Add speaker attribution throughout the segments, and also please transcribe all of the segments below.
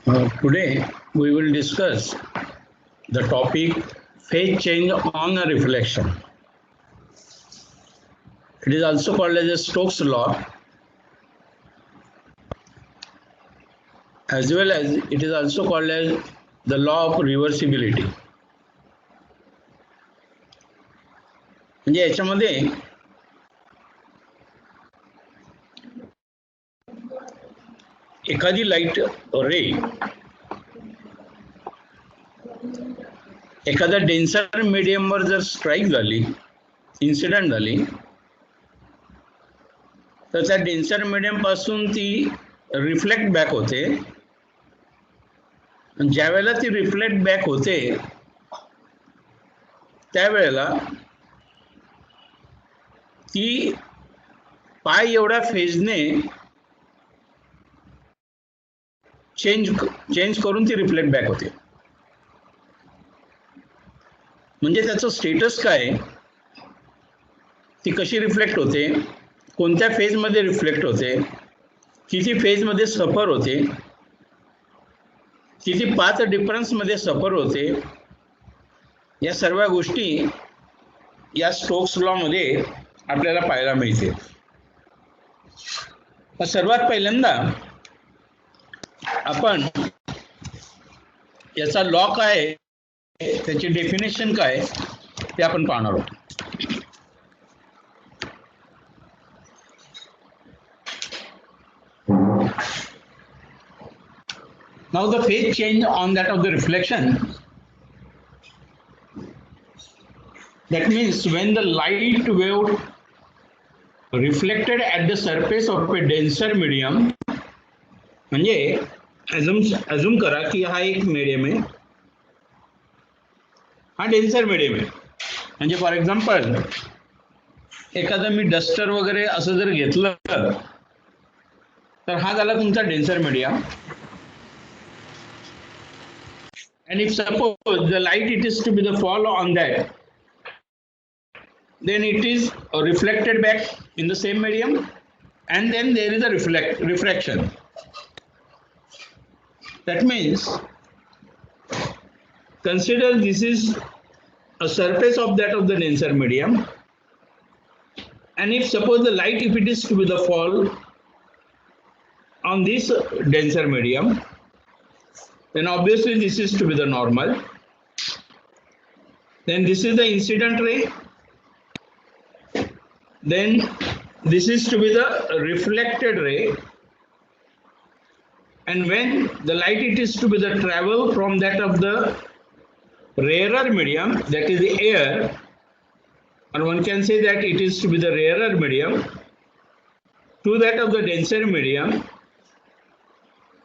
Speaker 1: Today we will discuss the topic phase change on a reflection. It is also called as a Stokes law, as well as it is also called as the law of reversibility. म्हणजे याच्यामध्ये एखादी light रे एखाद्या denser मीडियमवर जर strike झाली, incident झाली, तर त्या denser medium पासून ती रिफ्लेक्ट बॅक होते. ज्या वेळेला ती रिफ्लेक्ट बॅक होते त्यावेळेला ती पाय एवढ्या फेजने चेंज करून ती रिफ्लेक्ट बॅक होते. म्हणजे त्याचं स्टेटस काय, ती कशी रिफ्लेक्ट होते, कोणत्या फेजमध्ये रिफ्लेक्ट होते, किती फेजमध्ये सफर होते, किती पाथ डिफरन्समध्ये सफर होते, या सर्व गोष्टी या स्टोक्स लॉ मध्ये आपल्याला पाहायला मिळते. सर्वात पहिल्यांदा आपण याचा लॉ काय, त्याची डेफिनेशन काय ते आपण पाहणार आहोत. Now the phase change on that of the reflection, that means when the light wave reflected at the surface of a denser medium, म्हणजे अजूम करा की हा एक मीडियम आहे, हा डेन्सर मीडियम आहे. म्हणजे फॉर एक्झाम्पल एखादा मी डस्टर वगैरे असं जर घेतलं तर हा झाला तुमचा denser medium. And if suppose the light it is to be the fall on that, then it is reflected back in the same medium, and then there is a refraction. That means consider this is a surface of that of the denser medium, and if suppose the light, if it is to be the fall on this denser medium, then obviously this is to be the normal. Then this is the incident ray. Then this is to be the reflected ray. And when the light it is to be the travel from that of the rarer medium, that is the air, and one can say that it is to be the rarer medium, to that of the denser medium,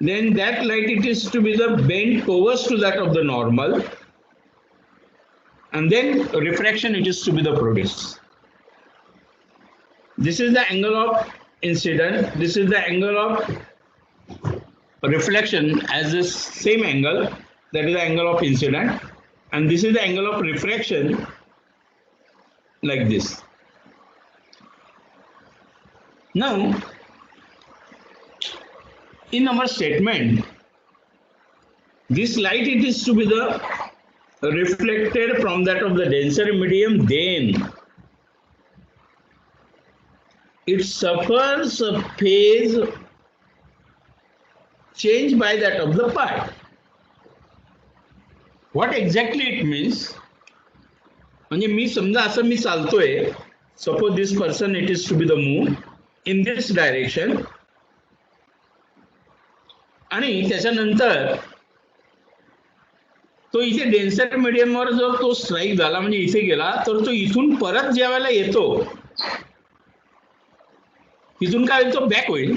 Speaker 1: then that light it is to be the bent towards to that of the normal, and then refraction it is to be the produced. This is the angle of incident, this is the angle of reflection as the same angle, that is the angle of incident, and this is the angle of refraction, like this. Now in our statement, this light it is to be the reflected from that of the denser medium, then it suffers a phase change by that of the pi. What exactly it means? म्हणजे मी समजा असं मी चालतोय, suppose this person it is to be the moon in this direction, आणि त्याच्यानंतर तो इथे denser मीडियमवर जर तो स्ट्राईक झाला, म्हणजे इथे गेला, तर तो इथून परत ज्या वेळेला येतो, इथून काय होईल, तो बॅक होईल.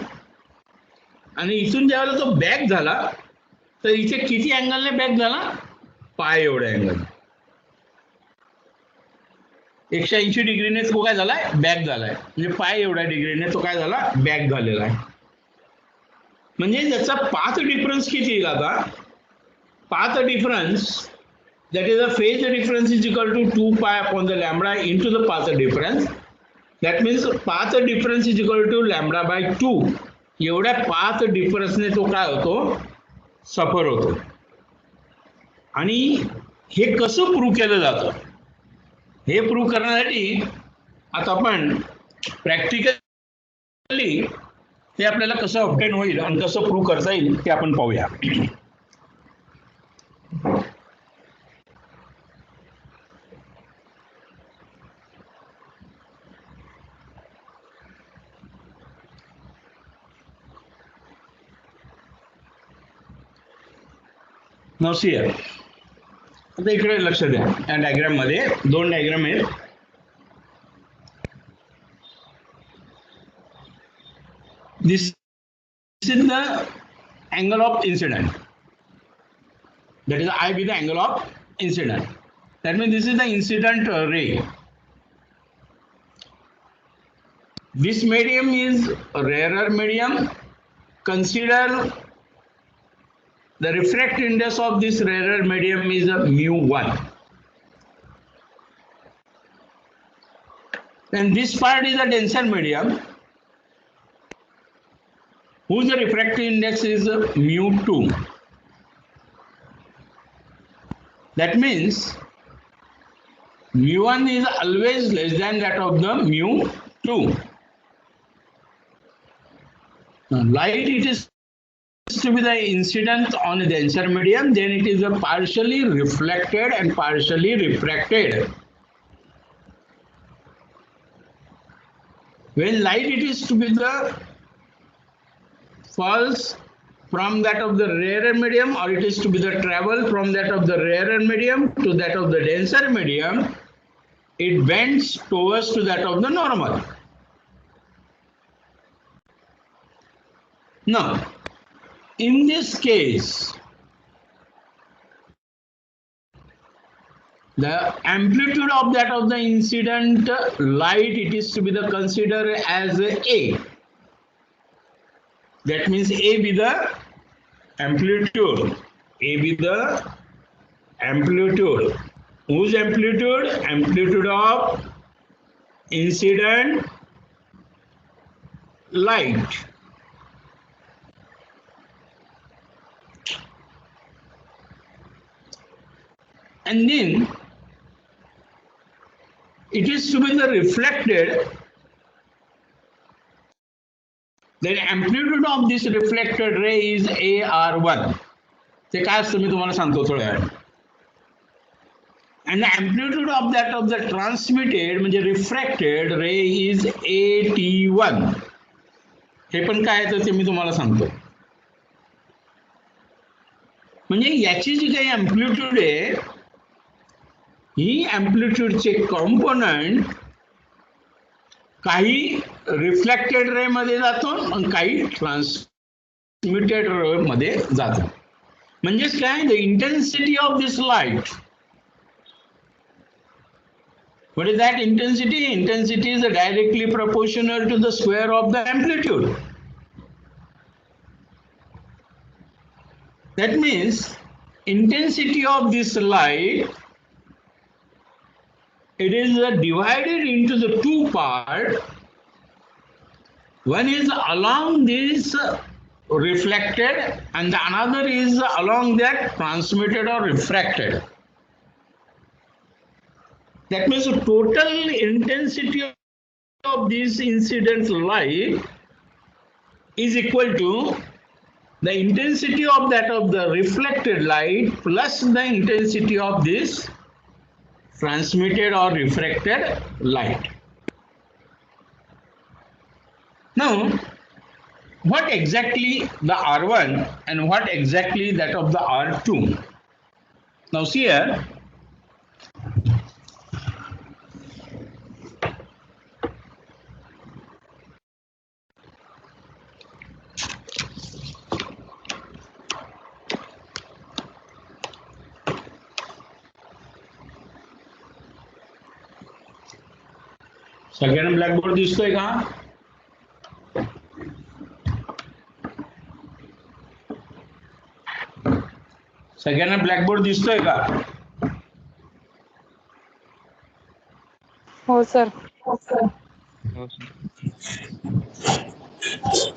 Speaker 1: आणि इथून ज्या वेळेला तो बॅक झाला तर इथे किती अँगलने बॅक झाला, पाय एवढ्या अँगल, 180 डिग्रीने तो काय झालाय, बॅक झालाय. म्हणजे पाय एवढ्या डिग्रीने तो काय झाला, बॅक झालेला आहे. म्हणजे त्याचा पाथ डिफरन्स किती येईल आता, path difference, that is the phase difference is equal to 2 pi upon the lambda into the path difference. That means path difference is equal to lambda by 2. एवढ्या path difference ने तो काय होतो, सफर होतो. आणि हे कसं प्रूव्ह केलं जातं, हे प्रूव्ह करण्यासाठी आता आपण प्रॅक्टिकली ते आपल्याला कसं ऑब्टेन होईल आणि कसं प्रूव्ह करता येईल ते आपण पाहूया. नाउ सी हियर, आता इकडे लक्ष द्या. या डायग्राम मध्ये दोन डायग्राम आहेत. This is the angle of incident. That is I be the angle of incident. That means this is the incident ray. This medium is a rarer medium. Consider the refractive index of this rarer medium is a mu1. And this part is a denser medium, whose refractive index is mu2. That means mu1 is always less than that of the mu2. Now, light, it is to be the incident on a denser medium, then it is a partially reflected and partially refracted. When light, it is to be the falls from that of the rarer medium, or it is to be the travel from that of the rarer medium to that of the denser medium, it bends towards to that of the normal. Now, in this case, the amplitude of that of the incident light, it is to be the considered as A. That means A be the amplitude. A be the amplitude. Whose amplitude? Amplitude of incident light. And then it is to be the reflected. Then amplitude of this reflected ray is AR1. ते काय असतं मी तुम्हाला सांगतो थोड्या वेळाने. And the amplitude of that of the transmitted म्हणजे refracted ray is AT1. हे पण काय आहे ते मी तुम्हाला सांगतो. म्हणजे याची जी काही amplitude आहे, ही amplitude चे कॉम्पोनंट काही रिफ्लेक्टेड रे मध्ये जातो आणि काही ट्रान्समिटेड रे मध्ये जातो. म्हणजेच काय, the intensity of this light, what is that intensity? Intensity is directly proportional to the square of the amplitude. That means intensity of this light, it is divided into the two parts. One is along this reflected and the another is along that transmitted or refracted. That means the total intensity of this incident light is equal to the intensity of that of the reflected light plus the intensity of this transmitted or refracted light. Now, what exactly the R1 and what exactly that of the R2? Now see here, सगळ्यांना blackboard दिसतोय का? सगळ्यांना blackboard दिसतोय का?
Speaker 2: हो sir.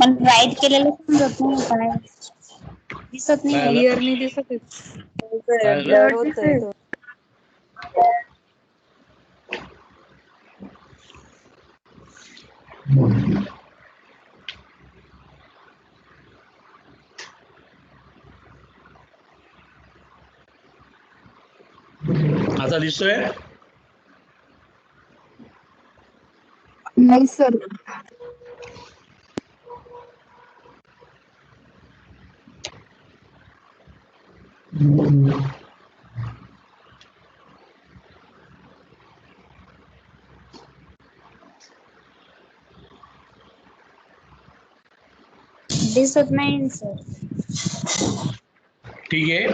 Speaker 3: पण right केलेलं समजत नाही काय.
Speaker 2: दिसत
Speaker 1: काय
Speaker 2: नाही,
Speaker 1: झालं?
Speaker 2: इयरनी दिसत आहे.
Speaker 1: काय झालं?
Speaker 2: ब्लर होतंय.
Speaker 1: आता दिसतोय?
Speaker 2: नाही सर. दिसत नाही सर.
Speaker 1: ठीक आहे.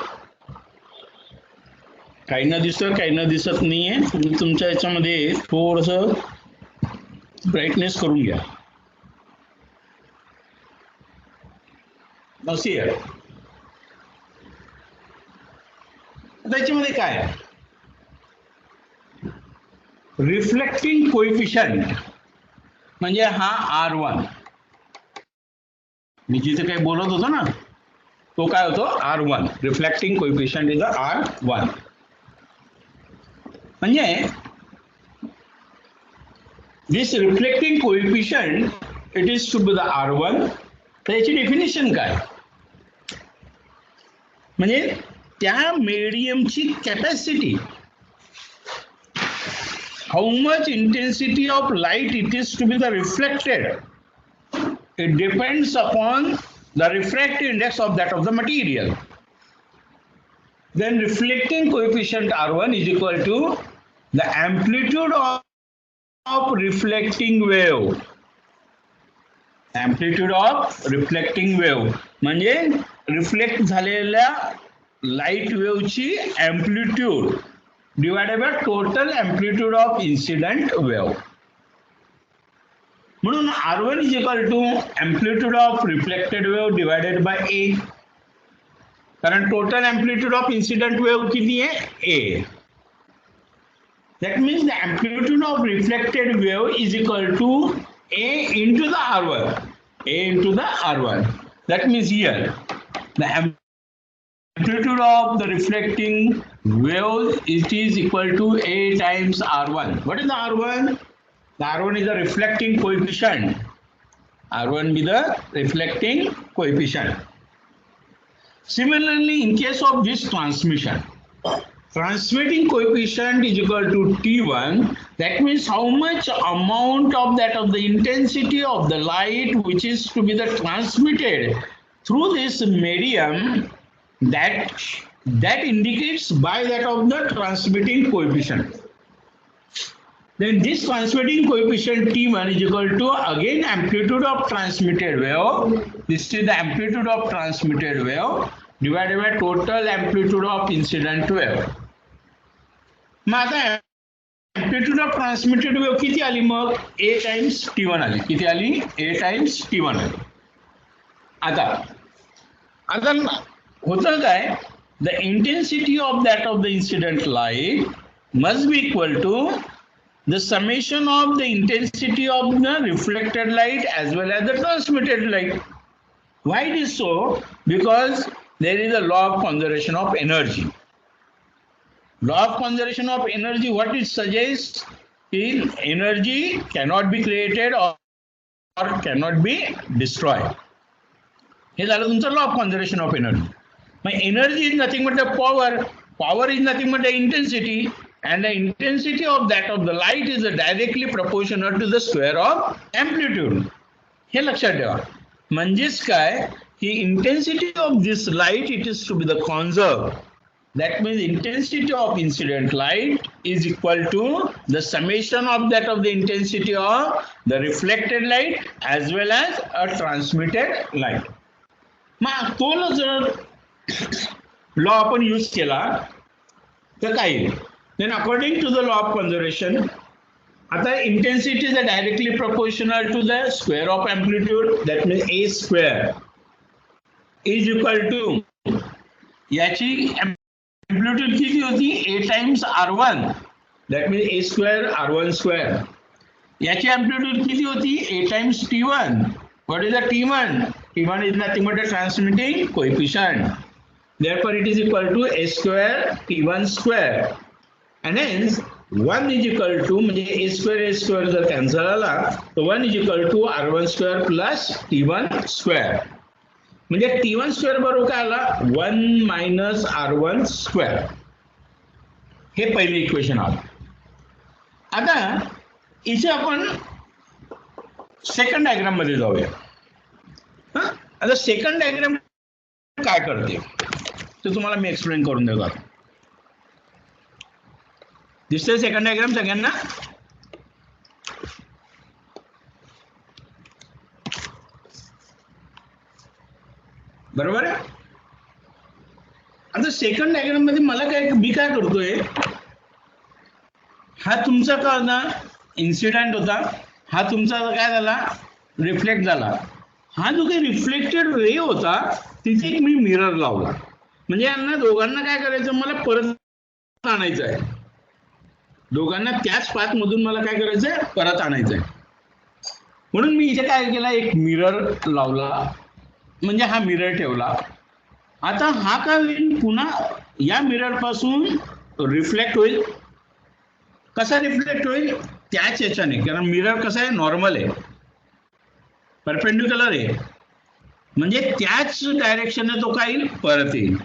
Speaker 1: काहींना दिसतोय, काहींना दिसत नाहीये. तुम्ही तुमच्या याच्यामध्ये थोडस ब्राईटनेस करून घ्या. अशी आहे. त्याच्यामध्ये काय आहे? रिफ्लेक्टिंग कोएफिशियंट म्हणजे हा R1. मी जिथे काही बोलत होतो ना, तो काय होतो? R1. Reflecting coefficient is R1. म्हणजे this reflecting coefficient it is to be the R1. तर याची डेफिनेशन काय? म्हणजे त्या मीडियमची capacity, how much intensity of light it is to be the reflected, it depends upon the refractive index of that of the material. Then reflecting coefficient R1 is equal to the amplitude of reflecting wave. Amplitude of reflecting wave म्हणजे reflect झालेल्या light वेव्हची amplitude divided by total amplitude of incident wave. म्हणून R1 is equal to amplitude of reflected wave divided by A. कारण total amplitude of incident wave किती आहे? A. That means the amplitude of reflected wave is equal to A into the R1. A into the R1. That means here the amplitude of the reflecting wave it is equal to A times R1. What is the R1? The R1 is the reflecting coefficient. R1 be the reflecting coefficient. Similarly, in case of this transmission, transmitting coefficient is equal to T1. That means how much amount of that of the intensity of the light which is to be the transmitted through this medium, that indicates by that of the transmitting coefficient. Then this transmitting coefficient T1 is equal to again amplitude of transmitted wave. This is the amplitude of transmitted wave divided by total amplitude of incident wave. मग आता amplitude of transmitted wave किती आली? मग A times T1 आली. किती आली? A times T1 आली. आता होतं काय? The intensity of that of the incident light must be equal to the summation of the intensity of the reflected light as well as the transmitted light. Why it is so? Because there is a law of conservation of energy. Law of conservation of energy, what it suggests is energy cannot be created or cannot be destroyed. हे झालं तुमचं law of conservation of energy. My energy is nothing but the power. Power is nothing but the intensity. And the intensity of that of the light is directly proportional to the square of amplitude. हे लक्षात ठेवा. म्हणजेच काय की intensity of this light it is to be the conserved. That means intensity of incident light is equal to the summation of that of the intensity of the reflected light as well as a transmitted light. मग तो जर law आपण use केला तर काय येईल? Then according to the law of conservation, आता intensity is directly proportional to the square of amplitude. That means A square is equal to याची amplitude किती होती? A times R1. That means A square R1 square. याची amplitude किती होती? A times T1. What is the T1? T1 is nothing but a transmitting coefficient. Therefore, it is equal to a square T1 square. And hence, 1 is equal to, म्हणजे a square जर cancel आला, तो 1 is equal to R1 square plus T1 square. म्हणजे T1 square बरोबर काय आला? 1 minus R1 square. हे पहिले इक्वेशन आलं. आता इथे आपण सेकंड डायग्राम मध्ये जाऊया. आता सेकंड डायग्राम काय करते ते तुम्हाला मी एक्सप्लेन करून देतो. दिसतंय सेकंड डायग्राम सगळ्यांना? बरोबर आहे. आता सेकंड डायग्राम मध्ये मी काय करतोय, हा तुमचा काय होता? इन्सिडेंट होता. हा तुमचा काय झाला? रिफ्लेक्ट झाला. हा जो काही रिफ्लेक्टेड रे होता तिथे एक मी मिरर लावला. म्हणजे यांना दोघांना काय करायचं, मला परत आणायचं आहे. दोघांना त्याच पाथ मधून मला काय करायचंय? परत आणायचंय. म्हणून मी इथे काय केला, एक मिरर लावला. म्हणजे हा मिरर ठेवला. आता हा काय होईल, पुन्हा या मिरर पासून रिफ्लेक्ट होईल. कसा रिफ्लेक्ट होईल? त्याच याच्याने, कारण मिरर कसा आहे? नॉर्मल आहे, परपेंडिक्युलर आहे. म्हणजे त्याच डायरेक्शनने तो काय येईल? परत येईल.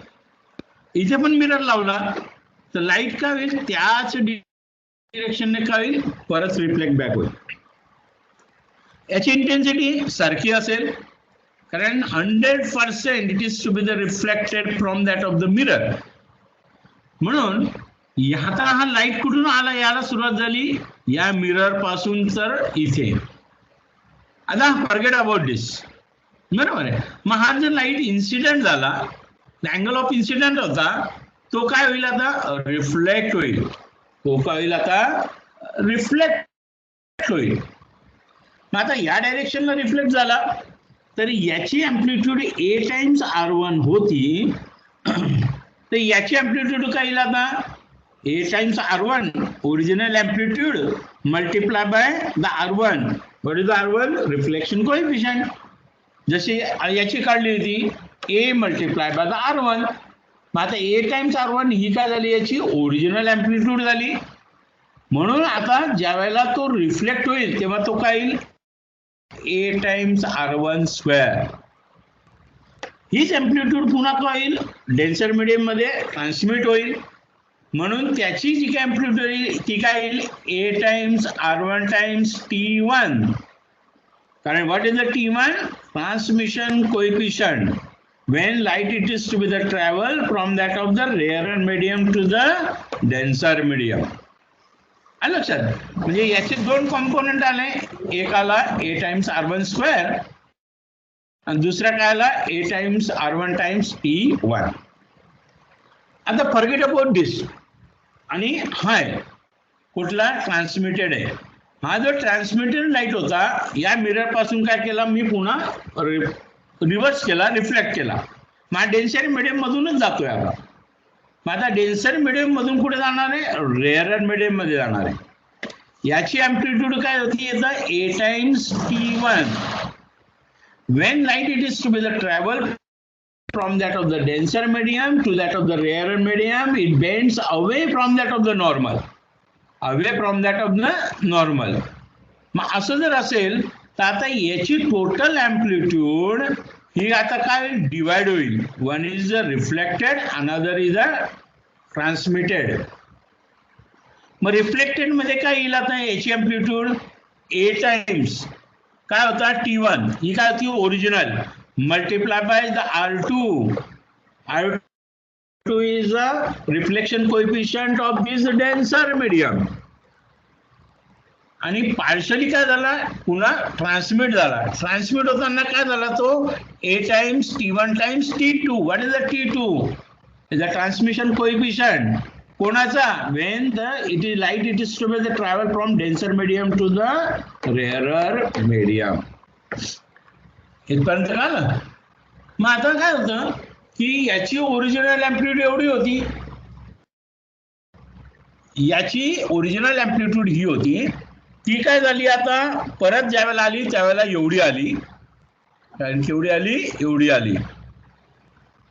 Speaker 1: इथे पण मिरर लावला तर लाईट काय होईल? त्याच डायरेक्शनने काय होईल? परत रिफ्लेक्ट बॅक होईल. याची इंटेन्सिटी सारखी असेल, कारण 100% it is to be the reflected from that of the mirror. म्हणून आता हा लाईट कुठून आला? याला सुरुवात झाली या मिरर पासून तर इथे. आता फॉरगेट अबाउट दिस. बरोबर आहे. मग हा जर लाईट इन्सिडेंट झाला, अँगल ऑफ इन्सिडेंट होता, तो काय होईल? आता रिफ्लेक्ट होईल. तो काय होईल? आता रिफ्लेक्ट होईल. मग आता या डायरेक्शनला रिफ्लेक्ट झाला तर याची अँप्लिट्यूड a टाइम्स R1 होती. तर याची अँप्लिट्यूड काय येईल? आता a times R1 original amplitude multiply by the R1. What is the R1? Reflection coefficient. जशी याची काढली होती a multiply by the R1. मग आता a टाइम्स R1 ही काय झाली? याची ओरिजिनल अँप्लिट्यूड झाली. म्हणून आता ज्या वेळेला तो रिफ्लेक्ट होईल तेव्हा तो काय येईल? a times R1 square. हीच अँप्लिट्यूड पुन्हा काय होईल? डेन्सर मीडियम मध्ये ट्रान्समिट होईल. म्हणून त्याची जी काय अँप्लिट्यूड येईल ती काय येईल? a times R1 times T1. कारण what is the T1? Transmission coefficient when light it is to be the travel from that of the rarer medium to the denser medium. आलं लक्षात? म्हणजे याचे दोन कॉम्पोनंट आले. एक आला a टाइम्स R1 स्क्वेअर आणि दुसरा काय आला? a times R1 times T1. आता फॉरगेट अबाउट दिस. आणि हा कुठला? ट्रान्समिटेड आहे. हा जो ट्रान्समिटेड लाईट होता या मिरर पासून काय केला मी? पुन्हा रिव्हर्स केला, रिफ्लेक्ट केला. मग डेन्सर मीडियम मधूनच जातोय आता. मग आता डेन्सर मीडियम मधून कुठे जाणार आहे? रेअरर मीडियम मध्ये जाणार आहे. याची अँप्लिट्यूड काय होती? येतं a times T1. when light it is to be the travel from that of the denser medium to that of the rarer medium, it bends away from that of the normal. away from that of the normal. मग असं जर असेल तर आता याची total amplitude ही आता काय divide होईल. One is reflected, another is a transmitted. मग रिफ्लेक्टेड मध्ये काय येईल? आता याची अँप्लिट्यूड a टाइम्स काय होता? T1. ही काय होती? Original multiply by the R2. R2 is a reflection coefficient of this denser medium. आणि पार्शली काय झाला? पुन्हा ट्रान्समिट झाला. ट्रान्समिट होताना काय झाला? तो a times T1 times T2. What is the T2? Is a transmission coefficient. कोणाचा? when the light it is to be the travel from denser medium to the rarer medium. इथपर्यंत कळलं? मग आता काय होतं की याची ओरिजिनल अँप्लिट्यूड एवढी होती. याची ओरिजिनल अँप्लिट्यूड ही होती. ती काय झाली? आता परत ज्या वेळेला आली त्यावेळेला एवढी आली. कारण केवढी आली, एवढी आली.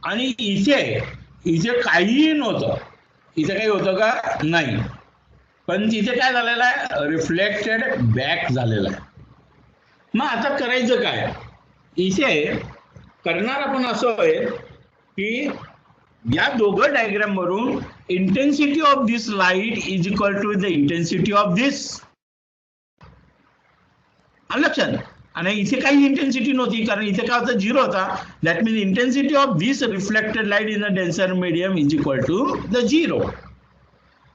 Speaker 1: आणि इथे काहीही नव्हतं, इथे काही होतं का, नाही. पण तिथे काय झालेलं आहे, रिफ्लेक्टेड बॅक झालेलं आहे. मग आता करायचं काय, इथे करणार आपण असं आहे की या दोघं डायग्राम वरून intensity of this light is equal to the intensity of this. लक्षात. आणि इथे काही इंटेन्सिटी नव्हती, कारण इथे काय होता, 0 होता. That means intensity of this reflected light in a denser medium is equal to the 0.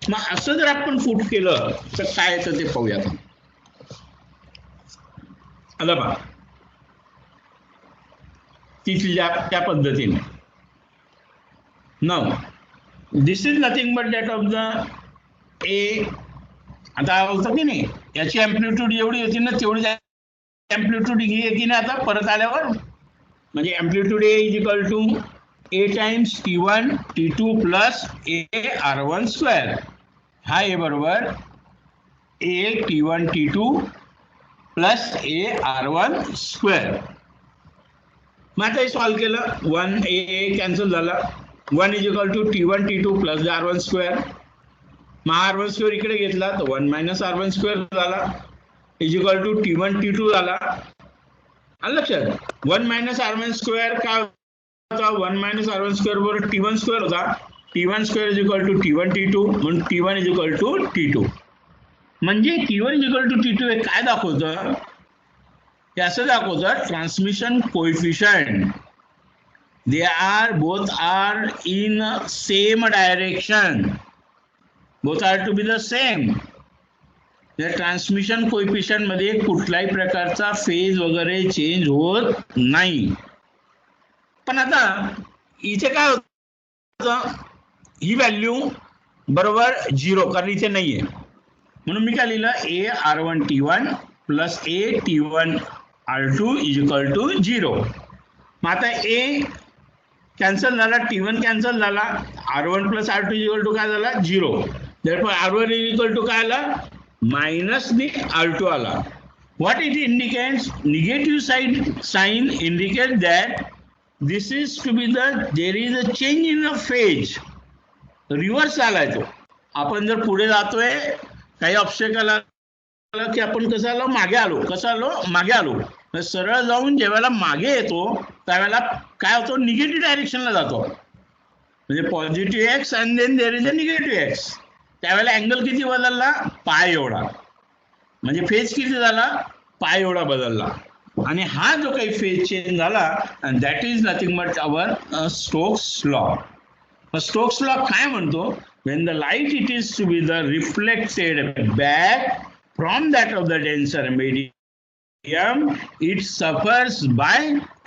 Speaker 1: मग असं जर आपण पुट केलं तर काय येतं ते पाहूयात. आलं बा तिथल्या त्या पद्धतीने. Now this is nothing but that of the ए. आता होतं की नाही, याची अँप्लिट्यूड एवढी होती ना, तेवढी अँप्लिट्यूड ही आहे की नाही आता परत आल्यावर. म्हणजे amplitude A is equal to A times T1 T2 plus A R1 square. हा ए बरोबर ए T1 T2 plus A R1 square. मग आता हे सॉल्व केलं, 1 ए कॅन्सल झाला. 1 is equal to T1 T2 plus R1 square. मग R1 स्क्वेअर इकडे घेतला तर 1 मायनस R1 स्क्वेअर झाला is equal to T1 T2 झाला. आलं लक्षात. 1 मायनस R1 स्क्वेअर काय होता, 1 मायनस R1 स्क्वेअर बरोबर T1 स्क्वेअर होता. T1 square is equal to T1 T2 म्हणून T1 is equal to T2. म्हणजे T1 is equal to T2 हे काय दाखवतं, हे असं दाखवतं transmission coefficient they are both are in same direction, both are to be the same. या transmission coefficient मध्ये कुठल्याही प्रकारचा फेज वगैरे चेंज होत नाही. पण आता इथे काय होतं, ही व्हॅल्यू बरोबर 0, कारण इथे नाहीये. म्हणून मी काय लिहिलं, A R1 T1 plus A T1 R2 is equal to 0. मग आता ए कॅन्सल झाला, T1 कॅन्सल झाला, R1 plus R2 is equal to काय झाला, 0. therefore R1 is equal to काय आला, मायनस दी R2 आला. what it indicates, negative side sign indicates that this is to be the, there is a change in the phase. Reverse आलाय तो. आपण जर पुढे जातोय, काही ऑब्स्टेकल आला की आपण कसं आलो, मागे आलो. कसं आलो, मागे आलो. सरळ जाऊन जेव्हा मागे येतो त्यावेळेला काय होतो, निगेटिव्ह डायरेक्शनला जातो. म्हणजे positive x and then there is a negative x. त्यावेळेला अँगल किती बदलला, पाय एवढा. म्हणजे फेज किती झाला, पाय एवढा बदलला. आणि हा जो काही फेज चेंज झाला, that is nothing but our Stokes law. Stokes law काय म्हणतो, when the light it is to be the reflected back from that of the denser medium, it suffers by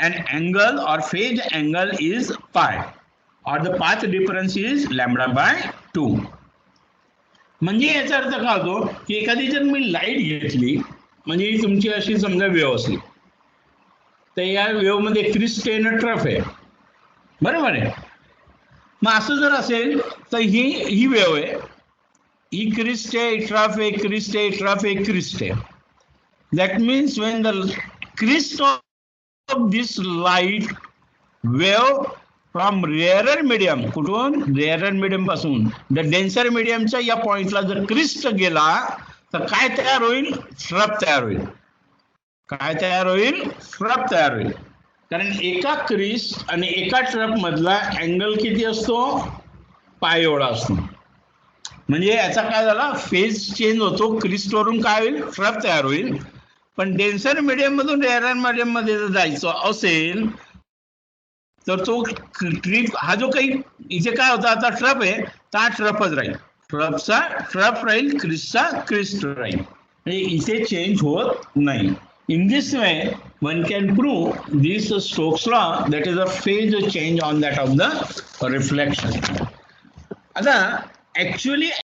Speaker 1: an angle or phase angle is pi, or the path difference is lambda by 2. म्हणजे याचा अर्थ काय होतो की एखादी जर मी light घेतली, म्हणजे ही तुमची अशी समजा वेव्ह असली, तर या वेव्ह मध्ये क्रिस्ट आहे, ट्रफ आहे, बरोबर आहे. मग असं जर असेल तर ही वेव्ह आहे, ही क्रिस्ट आहे, ट्रफ आहे, क्रिस्ट आहे, ट्रफ आहे, क्रिस्ट आहे. That means when the crest of this light wave from rarer medium, कुठून, रेअरर मीडियम पासून द डेन्सर मीडियमच्या या पॉइंटला जर क्रिस्ट गेला तर काय तयार होईल, ट्रफ तयार होईल. काय तयार होईल, ट्रफ तयार होईल. कारण एका क्रिस्ट आणि एका ट्रफ मधला अँगल किती असतो, पाय एवढा असतो. म्हणजे याचा काय झाला, फेज चेंज होतो. क्रिस्ट वरून काय होईल, ट्रफ तयार होईल. पण डेन्सर मीडियम मधून रेअरर मीडियम मध्ये जर जायचं असेल तर तो ट्रिप हा जो काही इथे काय होता, आता ट्रफ आहे तर हा ट्रफच राहील. ट्रफचा ट्रफ राहील, क्रिस्टचा क्रिस्ट राहील. म्हणजे इथे चेंज होत नाही. In this way, one can prove this Stokes law, that is a phase change on that of the reflection. आता actually